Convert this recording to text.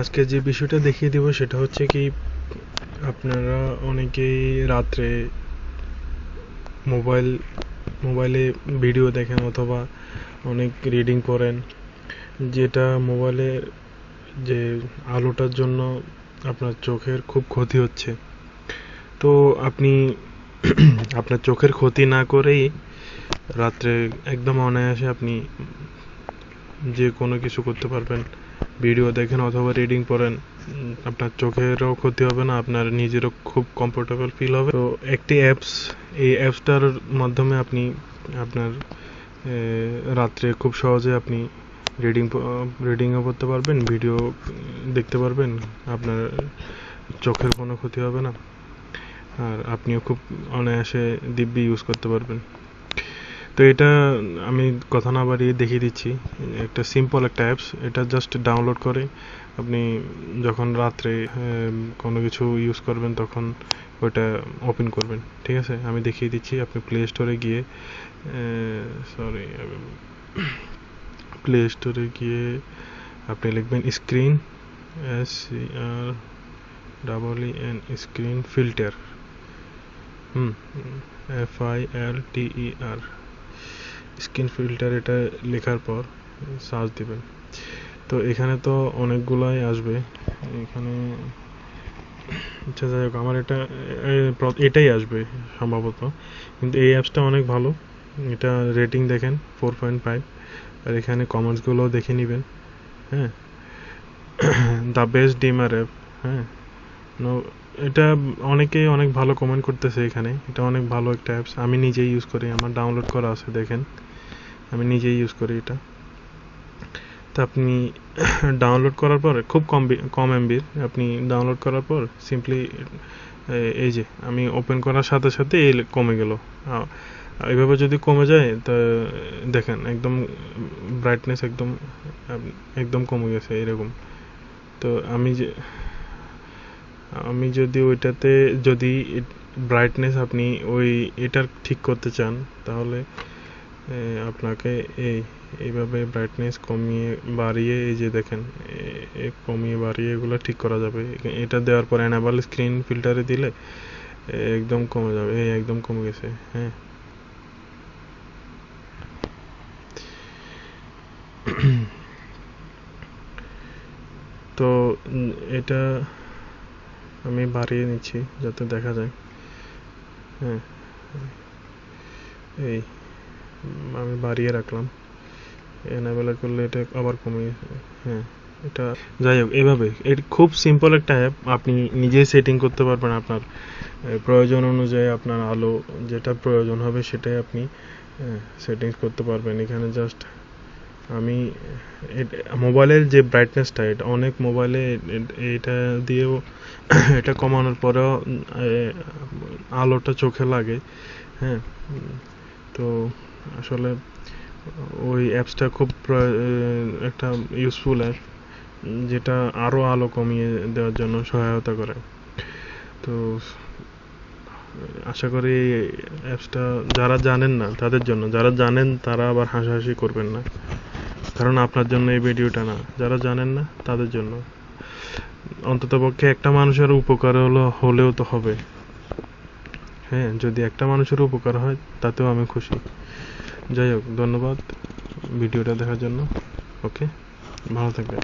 আজকে যে বিষয়টা দেখিয়ে দেব সেটা হচ্ছে কি, আপনারা অনেকেই রাত্রে মোবাইলে ভিডিও দেখেন অথবা অনেক রিডিং পড়েন, যেটা মোবাইলের যে আলোটার জন্য আপনার চোখের খুব ক্ষতি হচ্ছে। তো আপনি আপনার চোখের ক্ষতি না করেই রাত্রে একদম অনায়াসে আপনি যে কোনো কিছু করতে পারবেন। ভিডিও দেখেন অথবা রিডিং পড়েন, আপনার চোখেরও ক্ষতি হবে না, আপনার নিজেরও খুব কমফোর্টেবল ফিল হবে। তো একটি এই অ্যাপসটার মাধ্যমে আপনি আপনার রাত্রে খুব সহজে আপনি রিডিংও করতে পারবেন, ভিডিও দেখতে পারবেন, আপনার চোখের কোনো ক্ষতি হবে না, আর আপনিও খুব অনায়াসে দিব্যি ইউজ করতে পারবেন। তো এটা আমি কথা না বাড়িয়ে দেখিয়ে দিচ্ছি। একটা সিম্পল একটা অ্যাপস, এটা জাস্ট ডাউনলোড করে আপনি যখন রাত্রে কোনো কিছু ইউজ করবেন তখন ওটা ওপেন করবেন। ঠিক আছে, আমি দেখিয়ে দিচ্ছি। আপনি প্লে স্টোরে গিয়ে আপনি লিখবেন screen, SCREEN screen filter, FILTER screen filter. এটা লেখার পর সার্চ দিবেন। তো এখানে তো অনেকগুলাই আসবে, এখানে আচ্ছা যাই হোক, আমার এটাই আসবে সম্ভবত, কিন্তু এই অ্যাপসটা অনেক ভালো। এটা রেটিং দেখেন 4.5, আর এখানে কমেন্টসগুলোও দেখে নেবেন। হ্যাঁ, দ্য বেস্ট ডিমার অ্যাপ। হ্যাঁ, এটা অনেকেই অনেক ভালো কমেন্ট করতেছে এখানে। এটা অনেক ভালো একটা অ্যাপস, আমি নিজেই ইউজ করি, আমার ডাউনলোড করা আছে, দেখেন আমি নিজেই ইউজ করি এটা। তো আপনি ডাউনলোড করার পর খুব কম এমবির, আপনি ডাউনলোড করার পর সিম্পলি এই যে আমি ওপেন করার সাথে সাথে এই কমে গেল। এইভাবে যদি কমে যায় তা দেখেন একদম ব্রাইটনেস একদম কমে গেছে এরকম। তো আমি যদি ওইটাতে যদি ব্রাইটনেস আপনি এটার ঠিক করতে চান, তাহলে আপনাকে এইভাবে ব্রাইটনেস কমিয়ে বাড়িয়ে, এই যে দেখেন কমিয়ে বাড়িয়ে এগুলো ঠিক করা যাবে। এটা দেওয়ার পর এনেবল স্ক্রিন ফিল্টারে দিলে একদম কমে যাবে। একদম কমে গেছে। হ্যাঁ, তো এটা আমি বাড়িয়ে নিচ্ছি যাতে দেখা যায়। হ্যাঁ, আমি বাড়িয়ে রাখলাম, এনেবল করলে এটা আবার কমে গেছে। হ্যাঁ, এটা যাই হোক, এভাবে এটা খুব সিম্পল একটা অ্যাপ, আপনি নিজেই সেটিং করতে পারবেন আপনার প্রয়োজন অনুযায়ী। আপনার আলো যেটা প্রয়োজন হবে সেটাই আপনি সেটিংস করতে পারবেন। এখানে জাস্ট আমি মোবাইলের যে ব্রাইটনেসটা, এটা অনেক মোবাইলে এটা দিয়েও এটা কমানোর পরেও আলোটা চোখে লাগে। হ্যাঁ, তো আসলে ওই অ্যাপসটা খুব একটা ইউজফুল অ্যাপ, যেটা আরও আলো কমিয়ে দেওয়ার জন্য সহায়তা করে। তো আশা করি এই অ্যাপসটা যারা জানেন না তাদের জন্য, যারা জানেন তারা আবার হাসাহাসি করবেন না, কারণ আপনার জন্য এই ভিডিওটা না, যারা জানেন না তাদের জন্য। অন্ততপক্ষে একটা মানুষের উপকার হলেও তো হবে। হ্যাঁ, যদি একটা মানুষের উপকার হয় তাতেও আমি খুশি। যাই হোক, ধন্যবাদ ভিডিওটা দেখার জন্য। ওকে, ভালো থাকবেন।